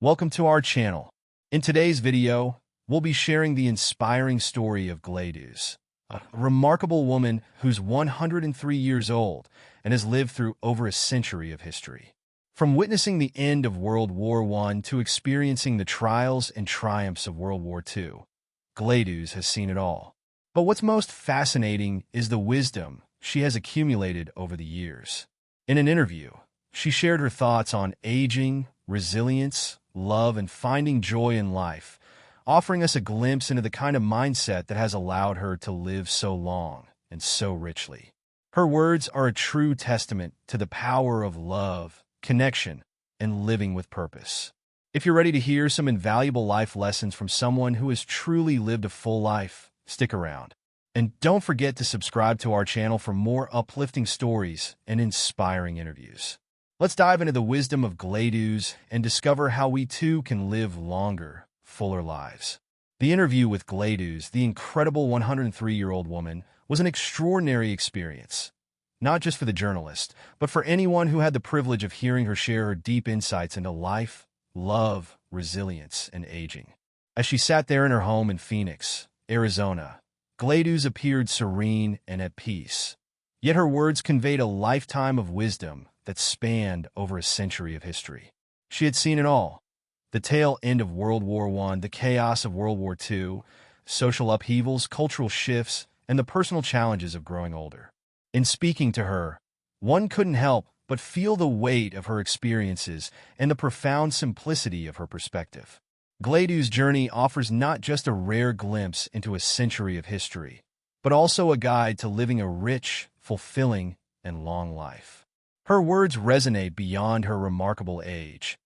Welcome to our channel. In today's video, we'll be sharing the inspiring story of Gleadus, a remarkable woman who's 103 years old and has lived through over a century of history. From witnessing the end of World War I to experiencing the trials and triumphs of World War II, Gleadus has seen it all. But what's most fascinating is the wisdom she has accumulated over the years. In an interview, she shared her thoughts on aging, resilience, love, and finding joy in life, offering us a glimpse into the kind of mindset that has allowed her to live so long and so richly. Her words are a true testament to the power of love, connection, and living with purpose. If you're ready to hear some invaluable life lessons from someone who has truly lived a full life, stick around. And don't forget to subscribe to our channel for more uplifting stories and inspiring interviews. Let's dive into the wisdom of Gleadus and discover how we too can live longer, fuller lives. The interview with Gleadus, the incredible 103-year-old woman, was an extraordinary experience, not just for the journalist, but for anyone who had the privilege of hearing her share her deep insights into life, love, resilience, and aging. As she sat there in her home in Phoenix, Arizona, Gleadus appeared serene and at peace. Yet her words conveyed a lifetime of wisdom that spanned over a century of history. She had seen it all: the tail end of World War I, the chaos of World War II, social upheavals, cultural shifts, and the personal challenges of growing older. In speaking to her, one couldn't help but feel the weight of her experiences and the profound simplicity of her perspective. Gleadus' journey offers not just a rare glimpse into a century of history, but also a guide to living a rich, fulfilling, and long life. Her words resonate beyond her remarkable age,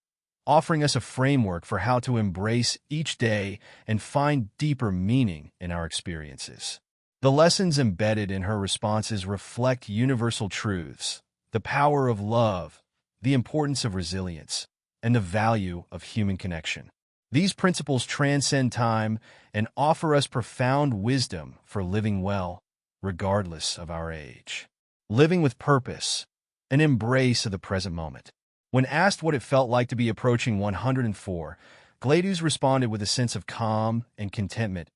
offering us a framework for how to embrace each day and find deeper meaning in our experiences. The lessons embedded in her responses reflect universal truths: the power of love, the importance of resilience, and the value of human connection. These principles transcend time and offer us profound wisdom for living well, regardless of our age. Living with purpose, an embrace of the present moment. When asked what it felt like to be approaching 104, Gleadus responded with a sense of calm and contentment.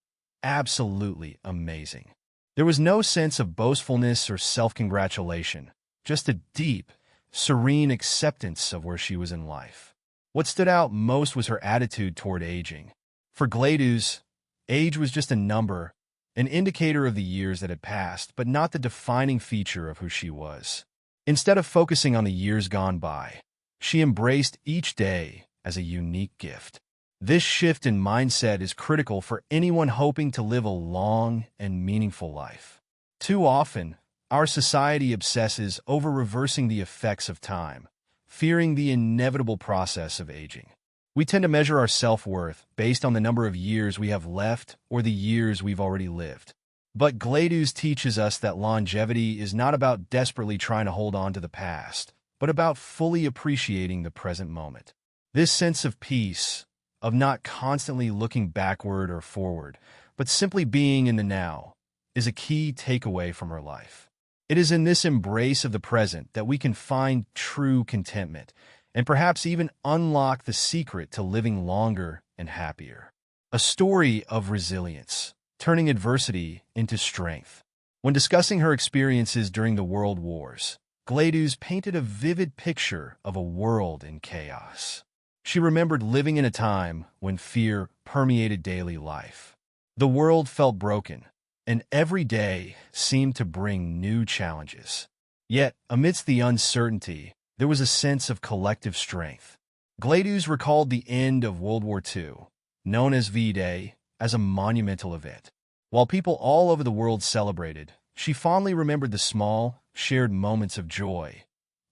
Absolutely amazing. There was no sense of boastfulness or self-congratulation, just a deep, serene acceptance of where she was in life. What stood out most was her attitude toward aging. For Gleadus, age was just a number, an indicator of the years that had passed, but not the defining feature of who she was. Instead of focusing on the years gone by, she embraced each day as a unique gift. This shift in mindset is critical for anyone hoping to live a long and meaningful life. Too often, our society obsesses over reversing the effects of time, fearing the inevitable process of aging. We tend to measure our self-worth based on the number of years we have left or the years we've already lived. But Gleadus teaches us that longevity is not about desperately trying to hold on to the past, but about fully appreciating the present moment. This sense of peace, of not constantly looking backward or forward, but simply being in the now, is a key takeaway from her life. It is in this embrace of the present that we can find true contentment, and perhaps even unlock the secret to living longer and happier. A story of resilience, turning adversity into strength. When discussing her experiences during the World Wars, Gleadus painted a vivid picture of a world in chaos. She remembered living in a time when fear permeated daily life. The world felt broken, and every day seemed to bring new challenges. Yet, amidst the uncertainty, there was a sense of collective strength. Gleadus recalled the end of World War II, known as V-Day, as a monumental event. While people all over the world celebrated, she fondly remembered the small, shared moments of joy,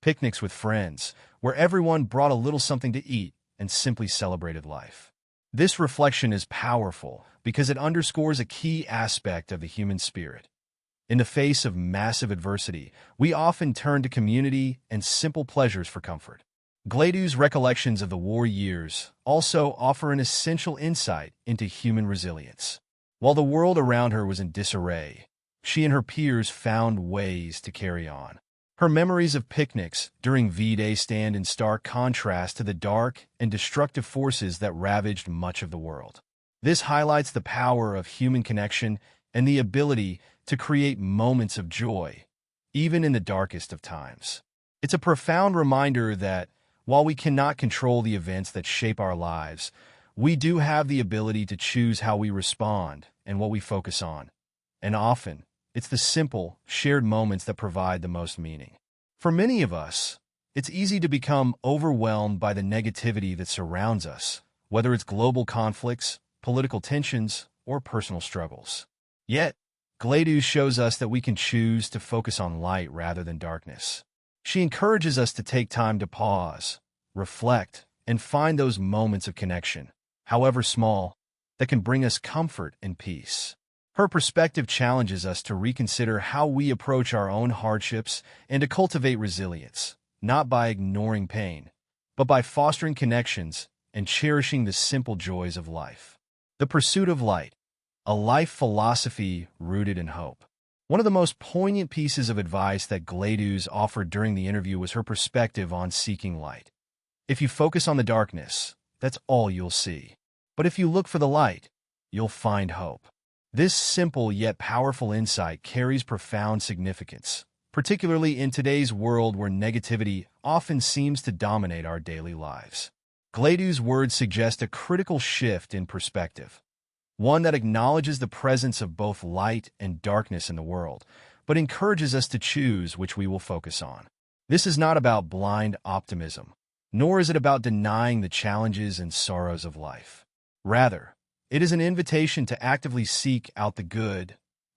picnics with friends, where everyone brought a little something to eat and simply celebrated life. This reflection is powerful because it underscores a key aspect of the human spirit. In the face of massive adversity, we often turn to community and simple pleasures for comfort. Gleadus' recollections of the war years also offer an essential insight into human resilience. While the world around her was in disarray, she and her peers found ways to carry on. Her memories of picnics during V-Day stand in stark contrast to the dark and destructive forces that ravaged much of the world. This highlights the power of human connection and the ability to create moments of joy, even in the darkest of times. It's a profound reminder that, while we cannot control the events that shape our lives, we do have the ability to choose how we respond and what we focus on. And often, it's the simple, shared moments that provide the most meaning. For many of us, it's easy to become overwhelmed by the negativity that surrounds us, whether it's global conflicts, political tensions, or personal struggles. Yet, Gledu shows us that we can choose to focus on light rather than darkness. She encourages us to take time to pause, reflect, and find those moments of connection, however small, that can bring us comfort and peace. Her perspective challenges us to reconsider how we approach our own hardships and to cultivate resilience, not by ignoring pain, but by fostering connections and cherishing the simple joys of life. The Pursuit of Light, a life philosophy rooted in hope. One of the most poignant pieces of advice that Gledu offered during the interview was her perspective on seeking light. If you focus on the darkness, that's all you'll see. But if you look for the light, you'll find hope. This simple yet powerful insight carries profound significance, particularly in today's world where negativity often seems to dominate our daily lives. Gledu's words suggest a critical shift in perspective, one that acknowledges the presence of both light and darkness in the world, but encourages us to choose which we will focus on. This is not about blind optimism, nor is it about denying the challenges and sorrows of life. Rather, it is an invitation to actively seek out the good,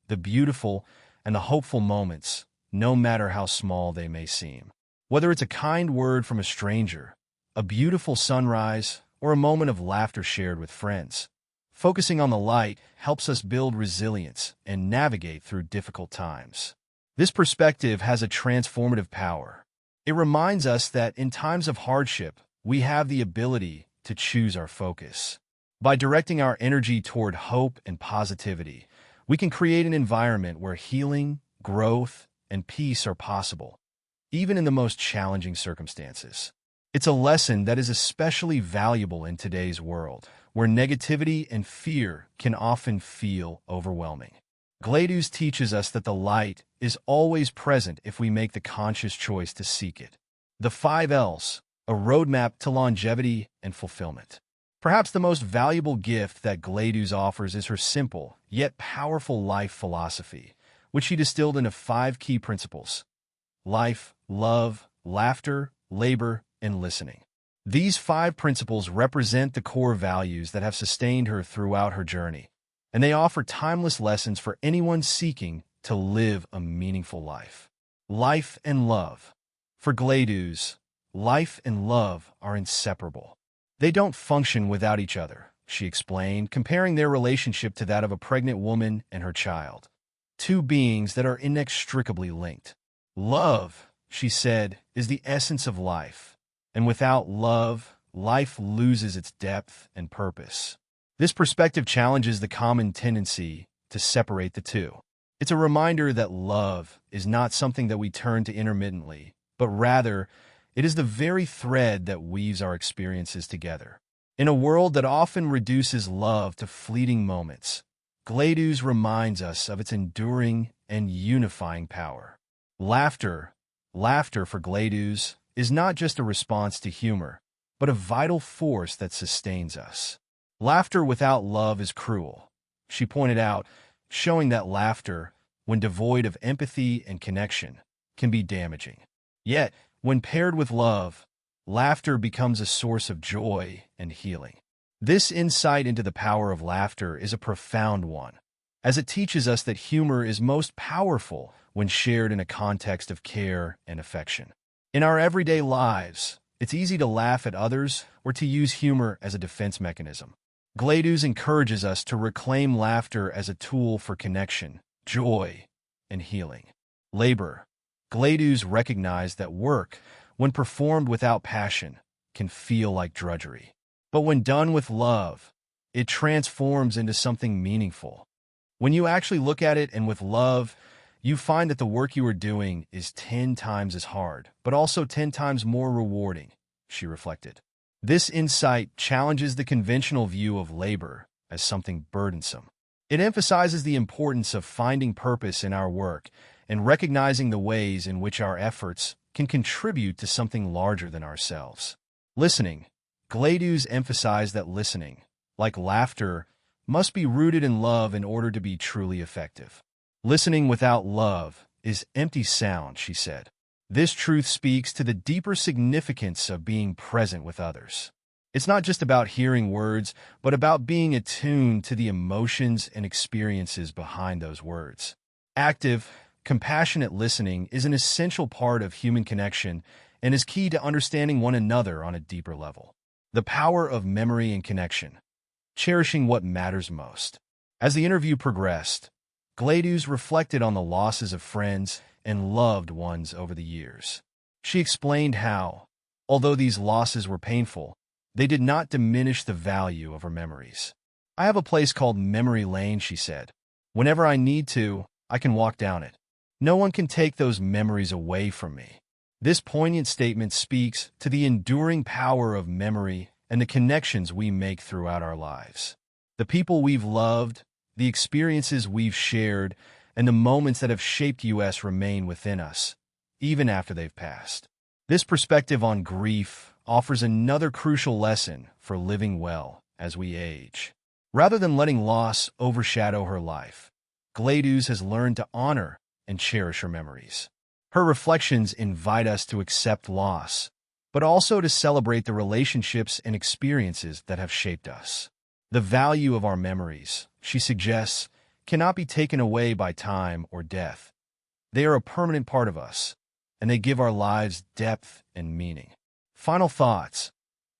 the beautiful, and the hopeful moments, no matter how small they may seem. Whether it's a kind word from a stranger, a beautiful sunrise, or a moment of laughter shared with friends, focusing on the light helps us build resilience and navigate through difficult times. This perspective has a transformative power. It reminds us that in times of hardship, we have the ability to choose our focus. By directing our energy toward hope and positivity, we can create an environment where healing, growth, and peace are possible, even in the most challenging circumstances. It's a lesson that is especially valuable in today's world, where negativity and fear can often feel overwhelming. Gledu teaches us that the light is always present if we make the conscious choice to seek it. The 5 L's, a roadmap to longevity and fulfillment. Perhaps the most valuable gift that Gledu offers is her simple, yet powerful life philosophy, which she distilled into 5 key principles: life, love, laughter, labor, and listening. These 5 principles represent the core values that have sustained her throughout her journey, and they offer timeless lessons for anyone seeking to live a meaningful life. Life and love. For Gledu, life and love are inseparable. They don't function without each other, she explained, comparing their relationship to that of a pregnant woman and her child. 2 beings that are inextricably linked. Love, she said, is the essence of life, and without love, life loses its depth and purpose. This perspective challenges the common tendency to separate the two. It's a reminder that love is not something that we turn to intermittently, but rather, it is the very thread that weaves our experiences together. In a world that often reduces love to fleeting moments, Gledu reminds us of its enduring and unifying power. Laughter. Laughter for Gledu is not just a response to humor, but a vital force that sustains us. Laughter without love is cruel, she pointed out, showing that laughter, when devoid of empathy and connection, can be damaging. Yet, when paired with love, laughter becomes a source of joy and healing. This insight into the power of laughter is a profound one, as it teaches us that humor is most powerful when shared in a context of care and affection. In our everyday lives, it's easy to laugh at others or to use humor as a defense mechanism. Gledu encourages us to reclaim laughter as a tool for connection, joy, and healing. Labor. Gledu recognized that work, when performed without passion, can feel like drudgery. But when done with love, it transforms into something meaningful. When you actually look at it and with love, you find that the work you are doing is 10 times as hard, but also 10 times more rewarding, she reflected. This insight challenges the conventional view of labor as something burdensome. It emphasizes the importance of finding purpose in our work and recognizing the ways in which our efforts can contribute to something larger than ourselves. Listening. Gladys emphasized that listening, like laughter, must be rooted in love in order to be truly effective. Listening without love is empty sound, she said. This truth speaks to the deeper significance of being present with others. It's not just about hearing words, but about being attuned to the emotions and experiences behind those words. Active, compassionate listening is an essential part of human connection and is key to understanding one another on a deeper level. The power of memory and connection. Cherishing what matters most. As the interview progressed, Gladys reflected on the losses of friends and loved ones over the years. She explained how, although these losses were painful, they did not diminish the value of her memories. I have a place called Memory Lane, she said. Whenever I need to, I can walk down it. No one can take those memories away from me. This poignant statement speaks to the enduring power of memory and the connections we make throughout our lives. The people we've loved, the experiences we've shared, and the moments that have shaped us remain within us, even after they've passed. This perspective on grief offers another crucial lesson for living well as we age. Rather than letting loss overshadow her life, Gladys has learned to honor and cherish her memories. Her reflections invite us to accept loss, but also to celebrate the relationships and experiences that have shaped us. The value of our memories, she suggests, cannot be taken away by time or death. They are a permanent part of us, and they give our lives depth and meaning. Final thoughts.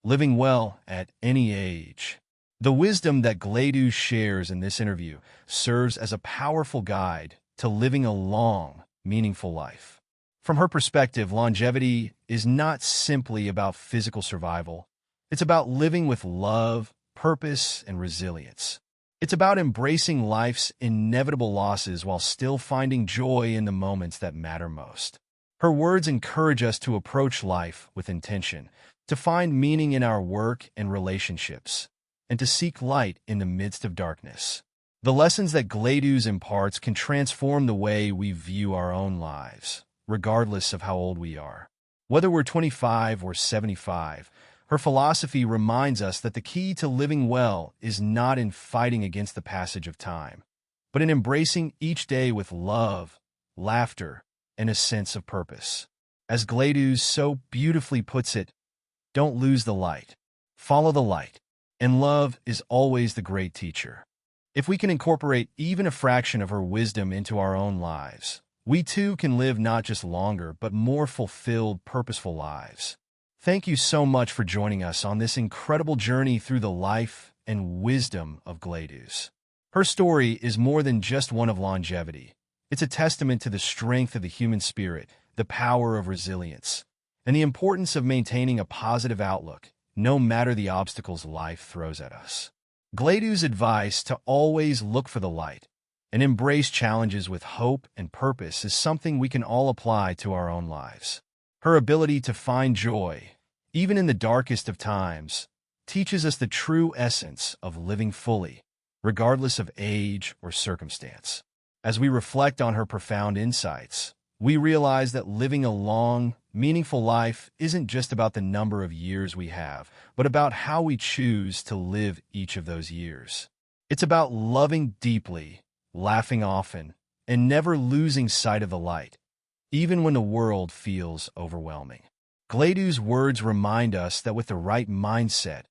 Living well at any age. The wisdom that Gladys shares in this interview serves as a powerful guide to living a long, meaningful life. From her perspective, longevity is not simply about physical survival. It's about living with love, purpose, and resilience. It's about embracing life's inevitable losses while still finding joy in the moments that matter most. Her words encourage us to approach life with intention, to find meaning in our work and relationships, and to seek light in the midst of darkness. The lessons that Gladys imparts can transform the way we view our own lives, regardless of how old we are. Whether we're 25 or 75, her philosophy reminds us that the key to living well is not in fighting against the passage of time, but in embracing each day with love, laughter, and a sense of purpose. As Gladys so beautifully puts it, don't lose the light. Follow the light. And love is always the great teacher. If we can incorporate even a fraction of her wisdom into our own lives, we too can live not just longer, but more fulfilled, purposeful lives. Thank you so much for joining us on this incredible journey through the life and wisdom of Gladys. Her story is more than just one of longevity. It's a testament to the strength of the human spirit, the power of resilience, and the importance of maintaining a positive outlook, no matter the obstacles life throws at us. Gladys' advice to always look for the light and embrace challenges with hope and purpose is something we can all apply to our own lives. Her ability to find joy, even in the darkest of times, teaches us the true essence of living fully, regardless of age or circumstance. As we reflect on her profound insights, we realize that living a long, meaningful life isn't just about the number of years we have, but about how we choose to live each of those years. It's about loving deeply, laughing often, and never losing sight of the light, even when the world feels overwhelming. Gladys' words remind us that with the right mindset,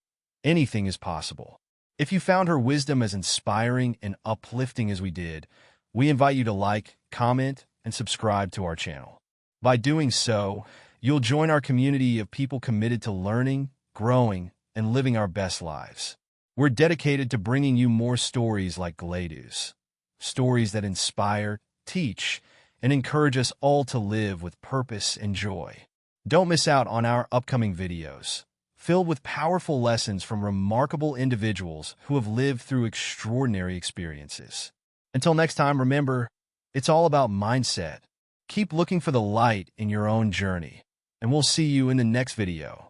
anything is possible. If you found her wisdom as inspiring and uplifting as we did, we invite you to like, comment, and subscribe to our channel. By doing so, you'll join our community of people committed to learning, growing, and living our best lives. We're dedicated to bringing you more stories like Gladys, stories that inspire, teach, and encourage us all to live with purpose and joy. Don't miss out on our upcoming videos, filled with powerful lessons from remarkable individuals who have lived through extraordinary experiences. Until next time, remember, It's all about mindset. Keep looking for the light in your own journey, and we'll see you in the next video.